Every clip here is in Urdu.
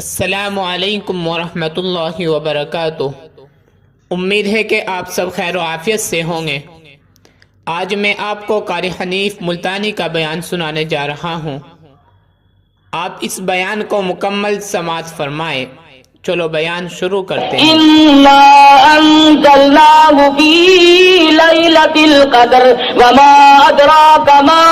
السلام علیکم ورحمۃ اللہ وبرکاتہ۔ امید ہے کہ آپ سب خیر و عافیت سے ہوں گے۔ آج میں آپ کو قاری حنیف ملتانی کا بیان سنانے جا رہا ہوں۔ آپ اس بیان کو مکمل سماعت فرمائیں۔ چلو بیان شروع کرتے ہیں۔ اِنَّا أَنزَلْنَاهُ فِي لَيْلَةِ الْقَدْرِ وَمَا أَدْرَاكَ مَا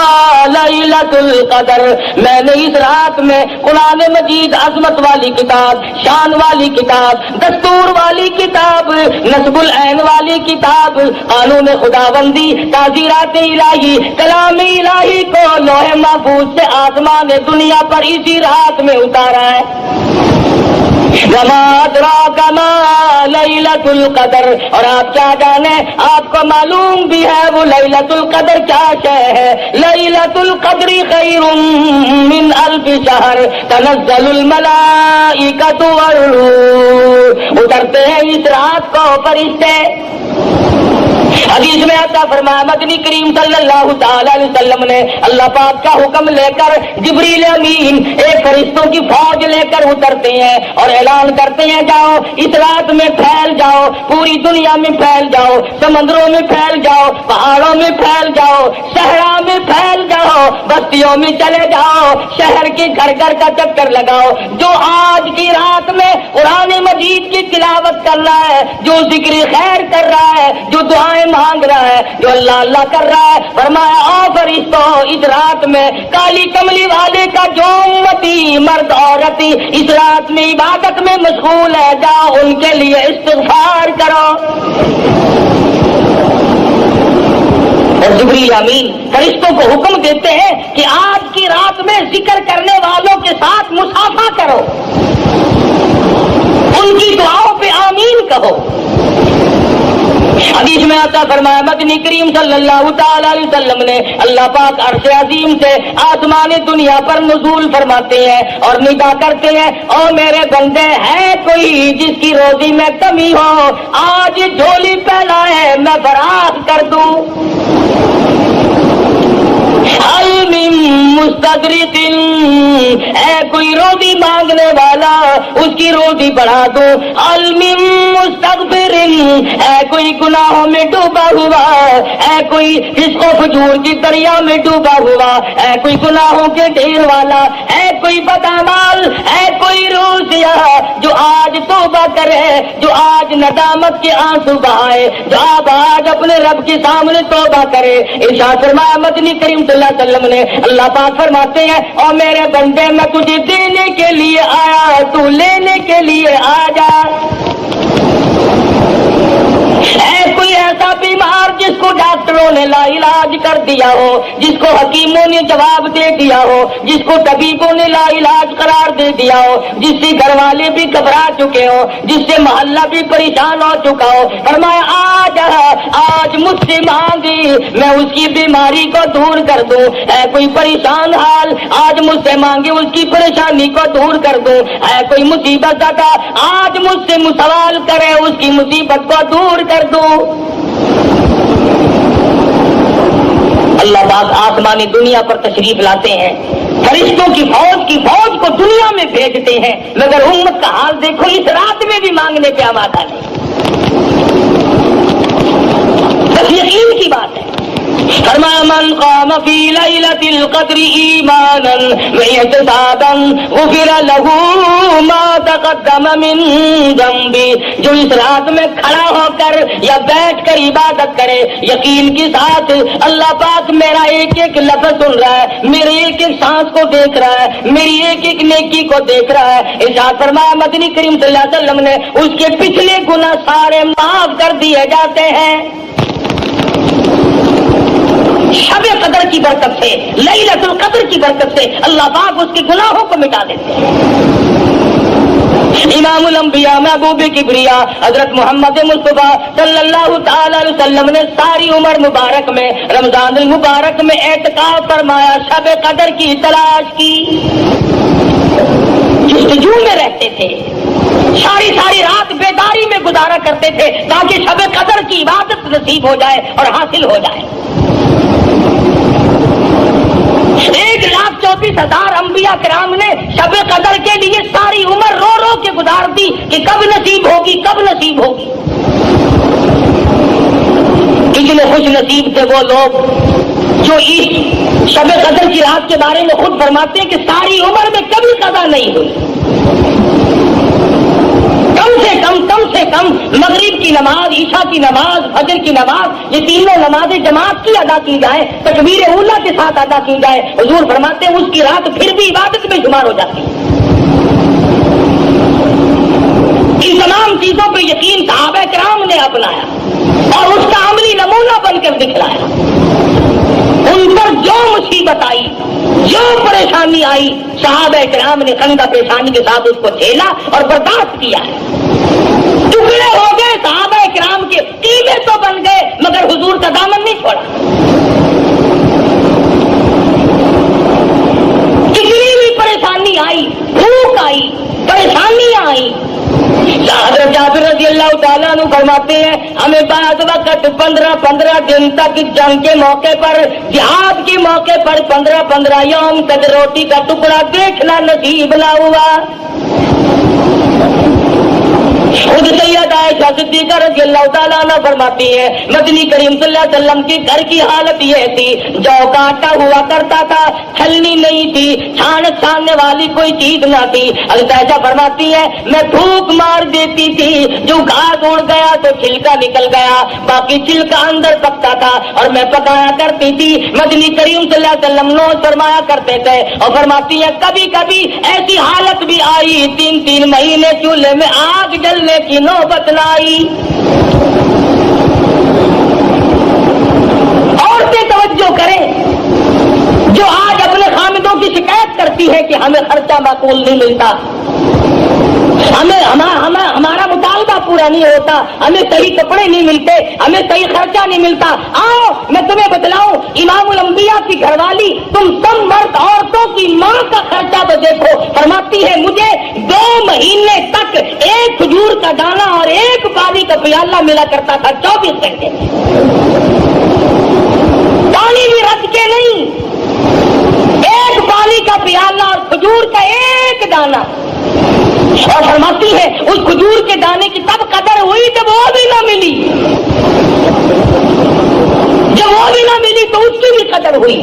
لَيْلَةُ الْقَدْرِ۔ میں نے اس رات میں قرآن مجید عظمت والی کتاب، شان والی کتاب، دستور والی کتاب، نصب العین والی کتاب، قانون خداوندی، تعزیرات الہی، کلام الہی کو لوح محفوظ سے آسمان دنیا پر اسی رات میں اتارا ہے۔ وما ادراک ما لیلۃ القدر، اور آپ کیا جانے، آپ کو معلوم بھی ہے وہ لیلۃ القدر کیا شے ہے۔ لیلۃ القدر خیر من الف شہر تنزل الملائکۃ والروح۔ اترتے ہیں اس رات کو فرشتے۔ حدیث میں آتا فرمایا مدنی کریم صلی اللہ تعالی علیہ وسلم نے اللہ پاک کا حکم لے کر جبریل امین ایک فرشتوں کی فوج لے کر اترتے ہیں اور اعلان کرتے ہیں جاؤ اس رات میں پھیل جاؤ، پوری دنیا میں پھیل جاؤ، سمندروں میں پھیل جاؤ، پہاڑوں میں پھیل جاؤ، صحرا میں پھیل جاؤ، بستیوں میں چلے جاؤ، شہر کے گھر گھر کا چکر لگاؤ۔ جو آج کی رات میں قرآن مجید کی تلاوت کر رہا ہے، جو ذکر خیر کر رہا ہے، جو دعائیں مانگ رہا ہے، جو اللہ اللہ کر رہا ہے، فرمایا آؤ فرشتوں اس رات میں کالی کملی والے کا جو امتی مرد عورت اس رات میں عبادت میں مشغول ہے، جاؤ ان کے لیے استغفار کرو۔ اور جبریل امین فرشتوں کو حکم دیتے ہیں کہ آج کی رات میں ذکر کرنے والوں کے ساتھ مصافحہ کرو، ان کی دعاؤں پہ آمین کہو۔ حدیث میں آتا فرمایا مدنی کریم صلی اللہ تعالی علیہ وسلم نے اللہ پاک عرش عظیم سے آسمان دنیا پر نزول فرماتے ہیں اور ندا کرتے ہیں، او میرے بندے ہے کوئی جس کی روزی میں کمی ہو، آج جھولی پھیلا ہے میں فراخ کر دوں۔ حل من مستدرک، اے کوئی روزی مانگنے والا اس کی روزی بڑھا دو۔ حل من مستغفر، اے کوئی گناہوں میں ڈوبا ہوا، اے کوئی فسق و فجور کی دریا میں ڈوبا ہوا، اے کوئی گناہوں کے ڈھیر والا، اے کوئی بدعمال، اے کوئی روزیا جو آج توبہ کرے، جو آج ندامت کے آنسو بہائے، جو آج اپنے رب کے سامنے توبہ کرے۔ ارشاد فرمایا مدنی کریم صلی اللہ علیہ وسلم نے اللہ پاک فرماتے ہیں اور میرے بندے میں تجھے دینے کے لیے آیا، تو لینے کے لیے آ جا۔ اے کوئی ایسا بیمار جس کو ڈاکٹروں نے لا علاج کر دیا ہو، جس کو حکیموں نے جواب دے دیا ہو، جس کو طبیبوں نے لا علاج قرار دے دیا ہو، جس سے گھر والے بھی گھبرا چکے ہو، جس سے محلہ بھی پریشان ہو چکا ہو، فرمایا آج مجھ سے مانگی میں اس کی بیماری کو دور کر دوں۔ اے کوئی پریشان حال آج مجھ سے مانگے اس کی پریشانی کو دور کر دوں۔ اے کوئی مصیبت زدہ آج مجھ سے سوال کرے اس کی مصیبت کو دور کر دوں۔ اللہ پاک آسمانی دنیا پر تشریف لاتے ہیں، فرشتوں کی فوج کو دنیا میں بھیجتے ہیں، مگر امت کا حال دیکھو اس رات میں بھی مانگنے پہ آمادہ نہیں۔ بس یقین کی بات ہے۔ فرمایا من قام فی لیلۃ القدر ایمانا واحتسابا غفر له ما تقدم من ذنبہ، جو اس رات میں کھڑا ہو کر یا بیٹھ کر عبادت کرے یقین کے ساتھ، اللہ پاک میرا ایک ایک لفظ سن رہا ہے، میرے ایک ایک سانس کو دیکھ رہا ہے، میری ایک ایک نیکی کو دیکھ رہا ہے۔ ارشاد فرمایا مدنی کریم صلی اللہ علیہ وسلم نے اس کے پچھلے گناہ سارے معاف کر دیے جاتے ہیں۔ شب قدر کی برکت سے، لیلۃ القدر کی برکت سے اللہ پاک اس کے گناہوں کو مٹا دیتے ہیں۔ امام الانبیاء محبوب کبریا حضرت محمد مصطفیٰ صلی اللہ تعالی علیہ وسلم نے ساری عمر مبارک میں رمضان المبارک میں اعتکاف فرمایا، شب قدر کی تلاش کی، جستجو میں رہتے تھے، ساری رات بیداری میں گزارا کرتے تھے تاکہ شب قدر کی عبادت نصیب ہو جائے اور حاصل ہو جائے۔ 1,34,000 انبیاء کرام نے شب قدر کے لیے ساری عمر کہ کب نصیب ہوگی، کب نصیب ہوگی۔ اتنے خوش نصیب تھے وہ لوگ جو اس شب قدر کی رات کے بارے میں خود فرماتے ہیں کہ ساری عمر میں کبھی قضا نہیں ہوئی۔ کم سے کم مغرب کی نماز، عشاء کی نماز، فجر کی نماز، یہ تینوں نمازیں جماعت کی ادا کی جائے، تکبیر اولیٰ کے ساتھ ادا کی جائے، حضور فرماتے ہیں اس کی رات پھر بھی عبادت میں شمار ہو جاتی ہے۔ ان تمام چیزوں پہ یقین صحابہ کرام نے اپنایا اور اس کا عملی نمونہ بن کر دکھلایا۔ ان پر جو مصیبت آئی، جو پریشانی آئی، صحابہ کرام نے خندہ پیشانی کے ساتھ اس کو جھیلا اور برداشت کیا ہے۔ ٹکڑے ہو گئے صحابہ کرام کے، ٹیلے تو بن گئے مگر حضور کا دامن نہیں چھوڑا۔ کتنی بھی پریشانی آئی، بھوک آئی، پریشانیاں آئی، حضرت جابر رضی اللہ تعالیٰ عنہ فرماتے ہیں ہمیں بعض وقت 15 دن تک جنگ کے موقع پر، جہاد کے موقع پر 15 یوم تک روٹی کا ٹکڑا دیکھنا نصیب نہ ہوا۔ خود سیدہ عائشہ صدیقہ رضی اللہ تعالیٰ عنہ فرماتی ہے مدنی کریم صلی اللہ علیہ وسلم کے گھر کی حالت یہ تھی، جو کا آٹا ہوا کرتا تھا، چھلنی نہیں تھی، چھاننے والی کوئی چیز نہ تھی۔ حضرت عائشہ فرماتی ہے میں دھوپ مار دیتی تھی، جو گھاس اڑ گیا تو چھلکا نکل گیا، باقی چھلکا اندر پکتا تھا اور میں پکایا کرتی تھی۔ مدنی کریم صلی اللہ علیہ وسلم نوش فرمایا کرتے تھے اور فرماتی ہے کبھی کبھی ایسی حالت بھی آئی 3 مہینے چولہے میں آگ جلنے کی نوبت نہ آئی۔ عورتیں توجہ کریں جو آج اپنے خامدوں کی شکایت کرتی ہے کہ ہمیں خرچہ معقول نہیں ملتا، ہمارا مطالبہ پورا نہیں ہوتا، ہمیں صحیح کپڑے نہیں ملتے، ہمیں صحیح خرچہ نہیں ملتا۔ آؤ میں تمہیں بتلاؤں، امام الانبیاء کی گھر والی تم سب مرد عورتوں کی ماں کا خرچہ تو دیکھو۔ فرماتی ہے مجھے 2 مہینے تک ایک کھجور کا دانہ اور ایک پانی کا پیالہ ملا کرتا تھا 24 گھنٹے، پانی بھی رکھ کے نہیں، ایک پانی کا پیالہ اور کھجور کا ایک دانہ۔ اور فرماتی ہے اس کھجور کے دانے کی تب قدر ہوئی جب وہ بھی نہ ملی، جب وہ بھی نہ ملی تو اس کی بھی قدر ہوئی۔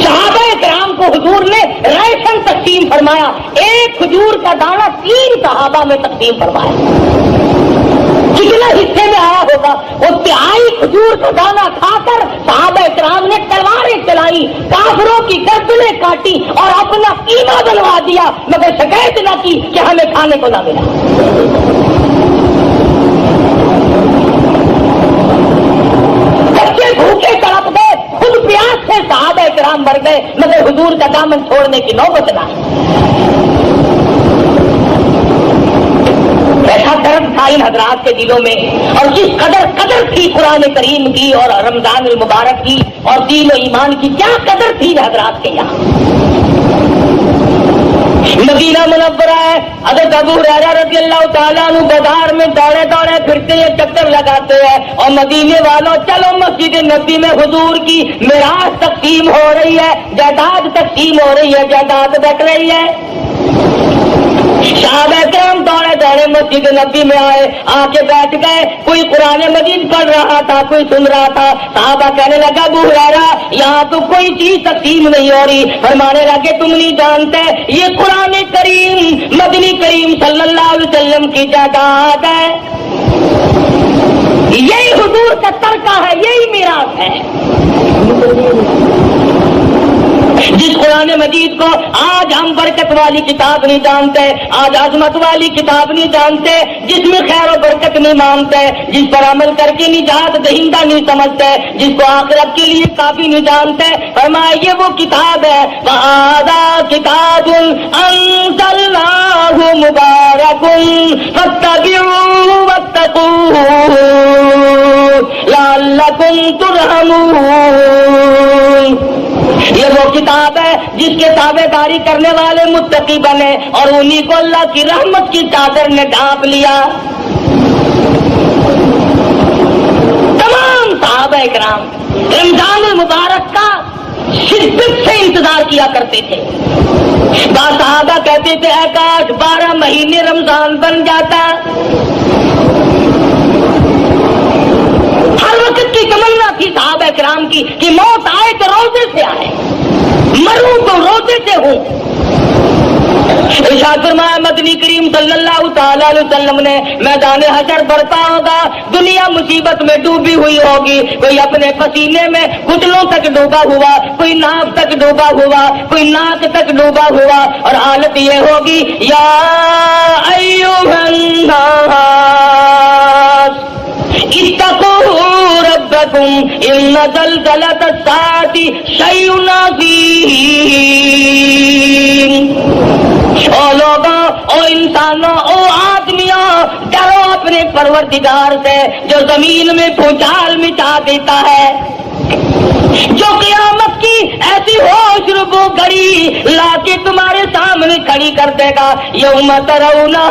صحابہ کرام کو حضور نے ریشن تقسیم فرمایا، ایک کھجور کا دانہ 3 صحابہ میں تقسیم فرمایا۔ کتنا حصے میں آیا ہوگا؟ وہ 3 کھجور کا دانہ کھا کر صحابہ کرام نے تلواریں چلائی، کافروں کی گردنیں کاٹی اور اپنا قیمہ بنوا دیا، مگر شکایت نہ کی کہ ہمیں کھانے کو نہ ملا۔ بچے بھوکے تڑپ گئے، خود پیاس سے صحابہ کرام مر گئے، مگر حضور کا دامن چھوڑنے کی نوبت نہ۔ ایسا درد تھا ان حضرات کے دلوں میں، اور جس قدر تھی قرآن کریم کی اور رمضان المبارک کی اور دین و ایمان کی، کیا قدر تھی حضرات کے یہاں۔ مدینہ منورہ ہے، حضرت ابو ہریرہ رضی اللہ تعالیٰ عنہ بازار میں دوڑے پھرتے ہیں، چکر لگاتے ہیں، اور مدینے والوں چلو مسجد نبی میں حضور کی میراث تقسیم ہو رہی ہے، جائیداد تقسیم ہو رہی ہے، جائیداد بٹ رہی ہے۔ صحابہ کرام دوڑے مسجد نبی میں آئے، آ کے بیٹھ گئے، کوئی قرآن مجید پڑھ رہا تھا، کوئی سن رہا تھا۔ صحابہ کہنے لگا ابو ہریرہ یہاں تو کوئی چیز تقسیم نہیں ہو رہی، فرمانے لگے تم نہیں جانتے یہ قرآن کریم مدنی کریم صلی اللہ علیہ وسلم کی جائیداد ہے، یہی حضور کا ترکہ ہے، یہی میراث ہے۔ جس قرآن مجید کو آج ہم برکت والی کتاب نہیں جانتے، آج عظمت والی کتاب نہیں جانتے، جس میں خیر و برکت نہیں مانتے، جس پر عمل کر کے نجات دہندہ نہیں سمجھتے، جس کو آخرت کے لیے کافی نہیں جانتے، فرمایا یہ وہ کتاب ہے وَهَذَا كِتَابٌ أَنزَلْنَاهُ مُبَارَكٌ فَاتَّبِعُوهُ وَاتَّقُوهُ لَعَلَّكُمْ تُرْحَمُونَ۔ یہ وہ کتاب ہے جس کے تابع داری کرنے والے متقی بنے اور انہی کو اللہ کی رحمت کی چادر نے ڈھانپ لیا۔ تمام صحابہ کرام رمضان المبارک کا شدت سے انتظار کیا کرتے تھے. بعض صحابہ کہتے تھے اے کاش 12 مہینے رمضان بن جاتا. ہر وقت کی تمنا تھی صحابہ کرام کی کہ موت آئے تو روزے سے آئے, مروں تو روزے سے ہوں. ارشاد فرمایا مدنی کریم صلی اللہ تعالی علیہ وسلم نے میدان حشر برپا ہوگا, دنیا مصیبت میں ڈوبی ہوئی ہوگی, کوئی اپنے پسینے میں گھٹنوں تک ڈوبا ہوا, کوئی ناک تک ڈوبا ہوا, کوئی ناک تک ڈوبا ہوا, اور حالت یہ ہوگی یا ایھا الناس اتقوا ربکم ان زلزلۃ الساعۃ شیء عظیم. او لوگوں, او انسانوں, او آدمیوں, ڈرو اپنے پروردگار سے جو زمین میں بھوچال مچا دیتا ہے, جو قیامت کی ایسی ہوش ربو گھڑی لا کے تمہارے سامنے کھڑی کر دے گا. یوم ترونھا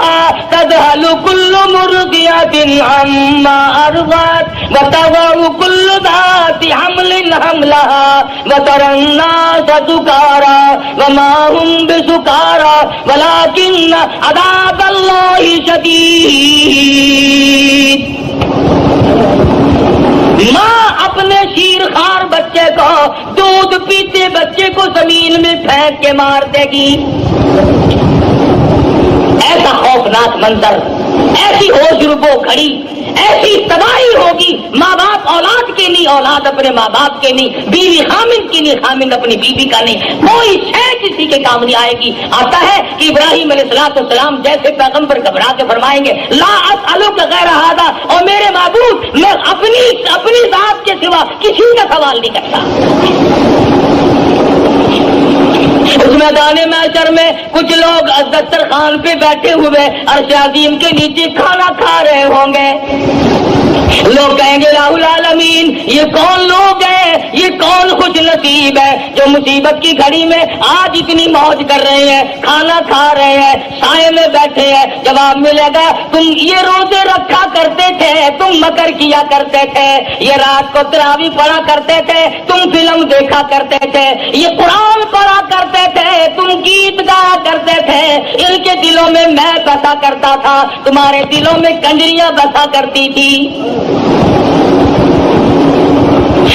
تذہل کل مرضعۃ عما ارضعت وتضع کل ذات حمل حملها وترى الناس سکارى وما هم بسکارى ولكن عذاب اللہ شدید. ماں اپنے شیر خوار بچے کو, دودھ پیتے بچے کو زمین میں پھینک کے مار دے گی. ایسا خوفناک منظر, ایسی ہوش ربو کھڑی, ایسی تباہی ہوگی. ماں باپ اولاد کے نہیں, اولاد اپنے ماں باپ کے نہیں, بیوی خامند کی نہیں, خامند اپنی بیوی کا نہیں, کوئی شے کسی کے کام نہیں آئے گی. آتا ہے کہ ابراہیم علیہ السلام جیسے پیغمبر گھبرا کے فرمائیں گے لا اسألک غیر ھذا, اور میرے معبود میں اپنی ذات کے سوا کسی کا سوال نہیں کرتا. اس میدان محشر میں کچھ لوگ دسترخوان پہ بیٹھے ہوئے عرش عظیم کے نیچے کھانا کھا رہے ہوں گے. لوگ کہیں گے الہ العالمین, یہ کون لوگ ہیں, یہ کون خوش نصیب ہے جو مصیبت کی گھڑی میں آج اتنی موج کر رہے ہیں, کھانا کھا رہے ہیں, سائے میں بیٹھے ہیں. جواب ملے گا تم یہ روزے رکھا کرتے تھے, تم مکر کیا کرتے تھے, یہ رات کو تراویح پڑھا کرتے تھے, تم فلم دیکھا کرتے تھے, یہ قرآن پڑھا کرتے تھے, تم گیت گایا کرتے تھے. ان کے دلوں میں میں بسا کرتا تھا, تمہارے دلوں میں کنجریاں بسا کرتی تھی.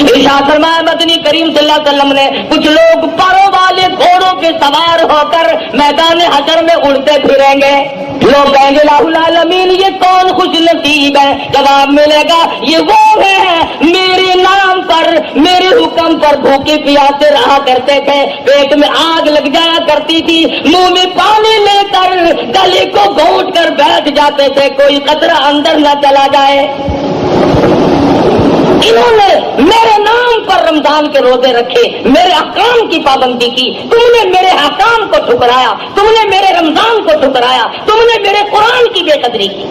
ارشاد فرمایا مدنی کریم صلی اللہ علیہ وسلم نے کچھ لوگ پروں والے گھوڑوں پہ سوار ہو کر میدان حشر میں اڑتے پھریں گے. لوگ کہیں گے الہ العالمین یہ کون خوش نصیب ہے. جواب ملے گا یہ وہ ہیں میرے نام پر, میرے حکم پر بھوکے پیاسے رہا کرتے تھے, پیٹ میں آگ لگ جایا کرتی تھی, منہ میں پانی لے کر گلے کو گھونٹ کر بیٹھ جاتے تھے, کوئی قطرہ اندر نہ چلا جائے. انہوں نے میرے نام پر رمضان کے روزے رکھے, میرے احکام کی پابندی کی, تم نے میرے احکام کو ٹھکرایا, تم نے میرے رمضان کو ٹھکرایا, تم نے میرے قرآن کی بے قدری کی.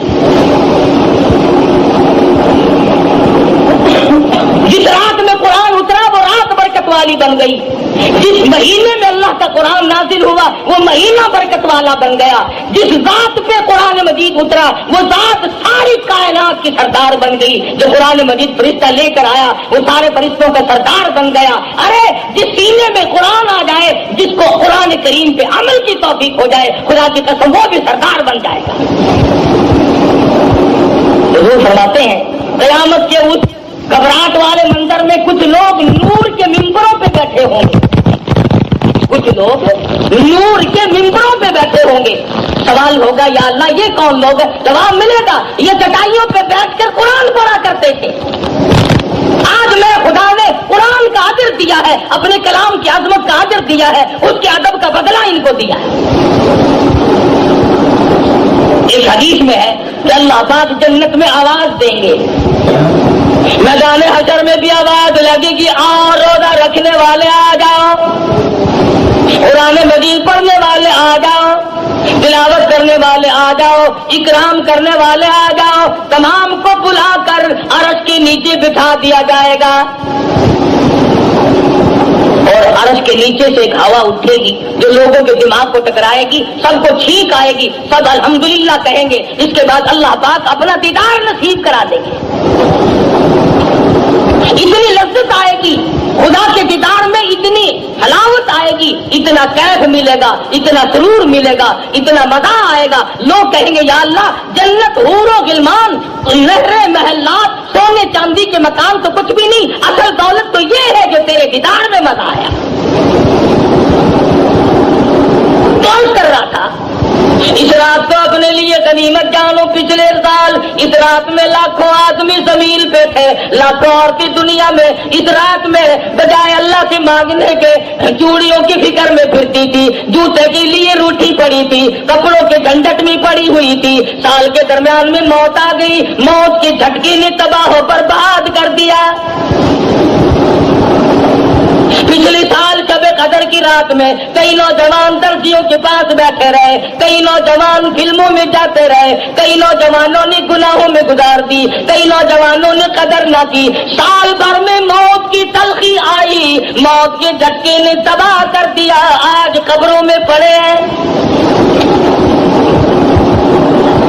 جس رات میں قرآن اترا وہ رات برکت والی بن گئی, جس مہینے میں اللہ کا قرآن نازل ہوا وہ مہینہ برکت والا بن گیا, جس ذات پہ قرآن مجید اترا وہ ذات ساری کائنات کی سردار بن گئی, جو قرآن مجید فرشتہ لے کر آیا وہ سارے فرشتوں کا سردار بن گیا. ارے جس سینے میں قرآن آ جائے, جس کو قرآن کریم پہ عمل کی توفیق ہو جائے, خدا کی قسم وہ بھی سردار بن جائے گا. حضور فرماتے ہیں قیامت کے اس گھبراہٹ والے منظر میں کچھ لوگ نور کے ممبروں پہ بیٹھے ہوں گے, کچھ لوگ نور کے ممبروں پہ بیٹھے ہوں گے. سوال ہوگا یا اللہ یہ کون لوگ ہیں؟ جواب ملے گا یہ چٹائیوں پہ بیٹھ کر قرآن پڑھا کرتے تھے. آج میں خدا نے قرآن کا اجر دیا ہے, اپنے کلام کی عظمت کا اجر دیا ہے, اس کے ادب کا بدلہ ان کو دیا ہے. ایک حدیث میں ہے کہ اللہ پاک جنت میں آواز دیں گے, میدان حشر میں بھی آواز لگے گی اور روزہ رکھنے والے آ جاؤ, قرآن مجید پڑھنے والے آ جاؤ, تلاوت کرنے والے آ جاؤ, اکرام کرنے والے آ جاؤ. تمام کو بلا کر عرش کے نیچے بٹھا دیا جائے گا, اور عرش کے نیچے سے ایک ہوا اٹھے گی جو لوگوں کے دماغ کو ٹکرائے گی, سب کو چھینک آئے گی, سب الحمدللہ کہیں گے. اس کے بعد اللہ پاک اپنا دیدار نصیب کرا دیں گے. اتنی لذت آئے گی خدا کے دیدار میں اتنی حلاوت آئے گی، اتنا کیف ملے گا، اتنا سرور ملے گا، اتنا مزہ آئے گا، لوگ کہیں گے یا اللہ جنت حور و غلمان نہریں محلات سونے چاندی کے مکان تو کچھ بھی نہیں، اصل دولت تو یہ ہے جو تیرے دیدار میں مزہ آیا۔ کون کر رہا تھا اس رات کو اپنے لیے غنیمت جانو؟ پچھلے سال اس رات میں لاکھوں آدمی زمین پہ تھے، لاکھوں عورتیں دنیا میں اس رات میں بجائے اللہ سے مانگنے کے چوڑیوں کی فکر میں پھرتی تھی، جوتے کے لیے روٹھی پڑی تھی، کپڑوں کے جھنجٹ میں پڑی ہوئی تھی۔ سال کے درمیان میں موت آ گئی، موت کی جھٹکی نے تباہ و برباد کر دیا۔ پچھلے سال شب قدر کی رات میں کئی نوجوان درزیوں کے پاس بیٹھے رہے، کئی نوجوان فلموں میں جاتے رہے، کئی نوجوانوں نے گناہوں میں گزار دی، کئی نوجوانوں نے قدر نہ کی۔ سال بھر میں موت کی تلخی آئی، موت کے جھٹکے نے تباہ کر دیا، آج قبروں میں پڑے ہیں۔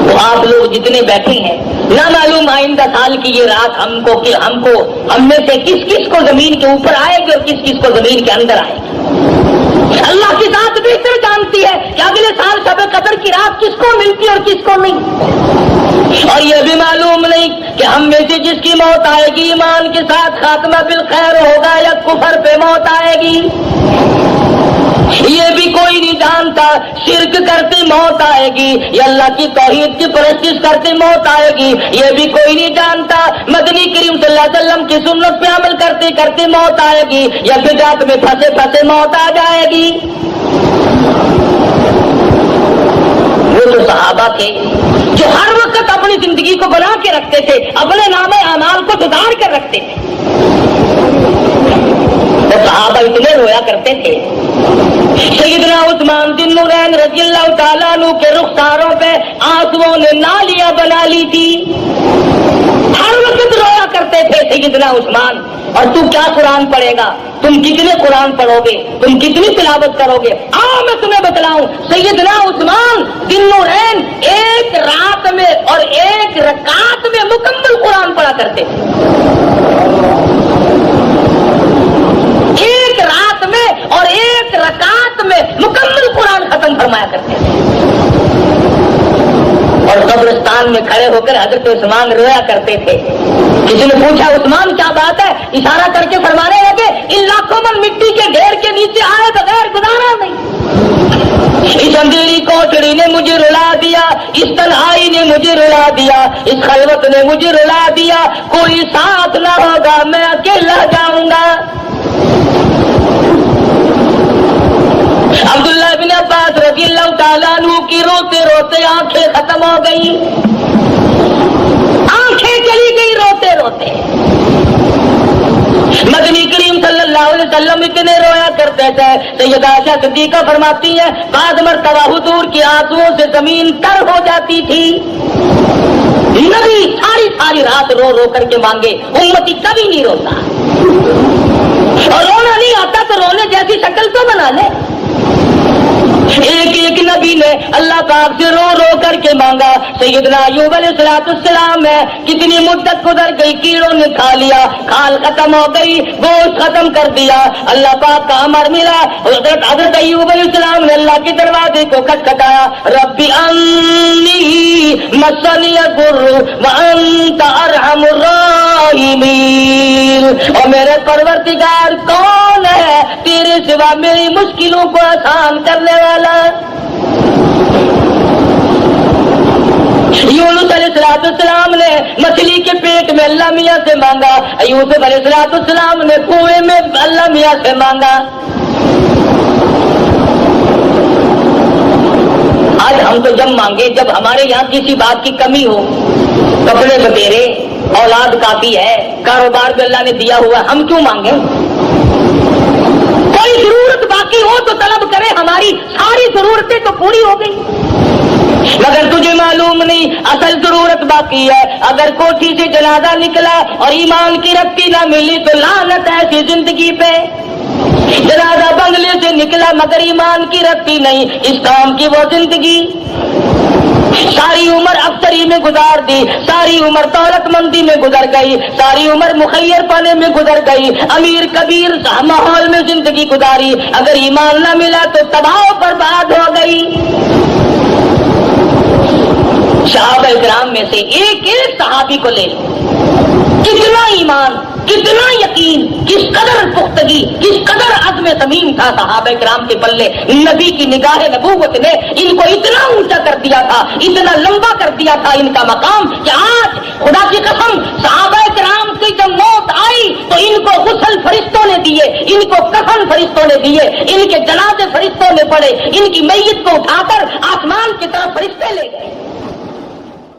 تو آپ لوگ جتنے بیٹھے ہیں، نہ معلوم آئندہ سال کی یہ رات ہم میں سے کس کس کو زمین کے اوپر آئے گی اور کس کس کو زمین کے اندر آئے گی۔ اللہ کی ذات بہتر جانتی ہے کہ اگلے سال شب قدر کی رات کس کو ملتی اور کس کو نہیں، اور یہ بھی معلوم نہیں کہ ہم میں سے جس کی موت آئے گی ایمان کے ساتھ خاتمہ بالخیر ہوگا یا کفر پہ موت آئے گی، یہ بھی کوئی نہیں جانتا۔ شرک کرتے موت آئے گی یا اللہ کی توحید کی پرستش کرتے موت آئے گی، یہ بھی کوئی نہیں جانتا۔ مدنی کریم صلی اللہ علیہ وسلم کی سنت پہ عمل کرتے کرتے موت آئے گی یا بدعت میں پھنسے پھنسے موت آ جائے گی۔ وہ تو صحابہ تھے جو ہر وقت اپنی زندگی کو بنا کے رکھتے تھے، اپنے نام اعمال کو سدھار کر رکھتے تھے۔ وہ صحابہ اتنے رویا کرتے تھے، سیدنا عثمان ذی نورین رضی اللہ تعالیٰ عنہ کے رخساروں پہ آنسوؤں نے نالیاں بنا لی تھی، ہر وقت رویا کرتے تھے سیدنا عثمان۔ اور تو کیا قرآن پڑھے گا؟ تم کتنے قرآن پڑھو گے؟ تم کتنی تلاوت کرو گے؟ آؤ میں تمہیں بتلاؤں، سیدنا عثمان ذی نورین ایک رات میں اور ایک رکعت میں مکمل قرآن پڑھا کرتے تھے، ایک رات میں اور ایک رکعت میں مکمل قرآن ختم فرمایا کرتے تھے۔ اور قبرستان میں کھڑے ہو کر حضرت عثمان رویا کرتے تھے۔ کسی نے پوچھا عثمان کیا بات ہے؟ اشارہ کر کے فرمانے لگے ان لاکھوں من مٹی کے ڈھیر کے نیچے آئے بغیر گزارا نہیں، اس اندھیری کوٹڑی نے مجھے رلا دیا، اس تنہائی نے مجھے رلا دیا، اس خلوت نے مجھے رلا دیا، کوئی ساتھ نہ ہوگا میں اکیلا جاؤں گا۔ عبداللہ بن عباس رضی اللہ تعالیٰ عنہ کی روتے روتے آنکھیں ختم ہو گئی، آنکھیں چلی گئی روتے روتے۔ مدنی کریم صلی اللہ علیہ وسلم اتنے رویا کرتے تھے، سیدہ عائشہ صدیقہ فرماتی ہیں بعض مرتبہ حضور کی آنسوؤں سے زمین تر ہو جاتی تھی، نبی ساری رات رو رو کر کے مانگے، امتی کبھی نہیں روتا، اور رونا نہیں آتا تو رونے جیسی شکل تو بنا لے۔ ایک ایک نبی نے اللہ پاک سے رو رو کر کے مانگا۔ سیدنا ایوب علیہ السلام ہے، کتنی مدت گزر گئی، کیڑوں نے کھا لیا، کھال ختم ہو گئی، گوشت ختم کر دیا، اللہ پاک کا امر ملا۔ حضرت ایوب علیہ السلام نے اللہ کے دروازے کو کھٹکھٹایا، ربی انی مسنی الضر وانت ارحم الراحمین، اور میرے پروردگار کون ہے تیرے سوا میری مشکلوں کو آسان کرنے والا۔ یونس علیہ السلام نے مچھلی کے پیٹ میں اللہ میاں سے مانگا، یوسف علیہ السلام نے کنویں میں اللہ میاں سے مانگا۔ آج ہم تو جب مانگے جب ہمارے یہاں کسی بات کی کمی ہو، کپڑے بٹیرے، اولاد کافی ہے، کاروبار بھی اللہ نے دیا ہوا، ہم کیوں مانگے؟ کوئی ضرورت باقی ہو تو طلب کرے، ہماری ساری ضرورتیں تو پوری ہو گئی، مگر تجھے معلوم نہیں اصل ضرورت باقی ہے۔ اگر کوٹھی سے جنازہ نکلا اور ایمان کی رتی نہ ملی تو لعنت ایسی زندگی پہ، جنازہ بنگلے سے نکلا مگر ایمان کی رتی نہیں، اس کام کی وہ زندگی۔ ساری عمر افسری میں گزار دی، ساری عمر دولت مندی میں گزر گئی، ساری عمر مخیر پانے میں گزر گئی، امیر کبیر ماحول میں زندگی گزاری، اگر ایمان نہ ملا تو تباہ و برباد ہو گئی۔ صحابہ کرام میں سے ایک ایک صحابی کو لے کتنا ایمان، کتنا یقین، کس قدر پختگی، کس قدر عزم صمیم تھا صحابہ کرام کے پلے۔ نبی کی نگاہ نبوت نے ان کو اتنا اونچا کر دیا تھا، اتنا لمبا کر دیا تھا ان کا مقام کہ آج خدا کی قسم صحابہ کرام کی جب موت آئی تو ان کو غسل فرشتوں نے دیے، ان کو کفن فرشتوں نے دیے، ان کے جنازے فرشتوں نے پڑے، ان کی میت کو اٹھا کر آسمان کی طرف فرشتے لے گئے۔